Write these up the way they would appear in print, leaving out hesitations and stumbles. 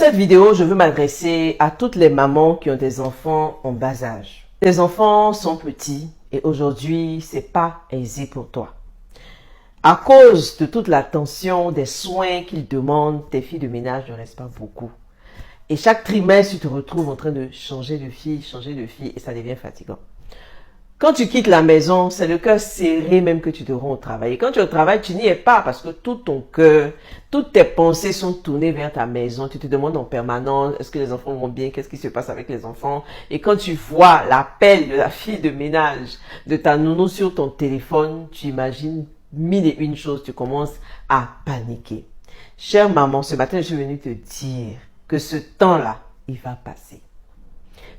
cette vidéo, je veux m'adresser à toutes les mamans qui ont des enfants en bas âge. Tes enfants sont petits et aujourd'hui, c'est pas aisé pour toi. À cause de toute l'attention, des soins qu'ils demandent, tes filles de ménage ne restent pas beaucoup. Et chaque trimestre, tu te retrouves en train de changer de fille, et ça devient fatigant. Quand tu quittes la maison, c'est le cœur serré même que tu te rends au travail. Et quand tu es au travail, tu n'y es pas parce que tout ton cœur, toutes tes pensées sont tournées vers ta maison. Tu te demandes en permanence, est-ce que les enfants vont bien? Qu'est-ce qui se passe avec les enfants? Et quand tu vois l'appel de la fille de ménage, de ta nounou sur ton téléphone, tu imagines mille et une choses, tu commences à paniquer. Chère maman, ce matin, je suis venue te dire que ce temps-là, il va passer.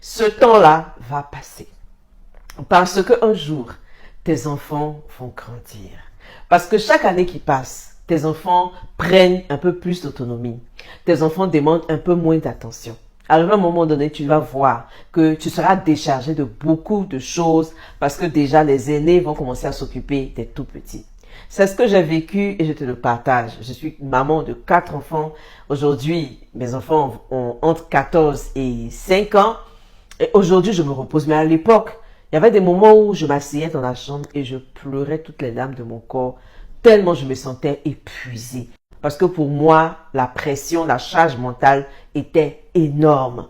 Ce temps-là va passer. Parce qu'un jour, tes enfants vont grandir. Parce que chaque année qui passe, tes enfants prennent un peu plus d'autonomie. Tes enfants demandent un peu moins d'attention. Alors à un moment donné, tu vas voir que tu seras déchargé de beaucoup de choses parce que déjà les aînés vont commencer à s'occuper des tout petits. C'est ce que j'ai vécu et je te le partage. Je suis maman de 4 enfants. Aujourd'hui, mes enfants ont entre 14 et 5 ans. Et aujourd'hui, je me repose. Mais à l'époque, il y avait des moments où je m'asseyais dans la chambre et je pleurais toutes les larmes de mon corps, tellement je me sentais épuisée. Parce que pour moi, la pression, la charge mentale était énorme.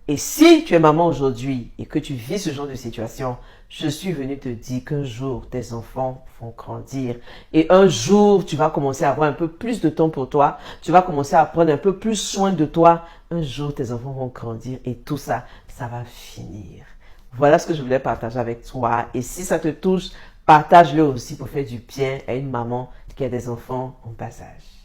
Et si tu es maman aujourd'hui et que tu vis ce genre de situation, je suis venue te dire qu'un jour, tes enfants vont grandir. Et un jour, tu vas commencer à avoir un peu plus de temps pour toi. Tu vas commencer à prendre un peu plus soin de toi. Un jour, tes enfants vont grandir et tout ça, ça va finir. Voilà ce que je voulais partager avec toi. Et si ça te touche, partage-le aussi pour faire du bien à une maman qui a des enfants en bas âge.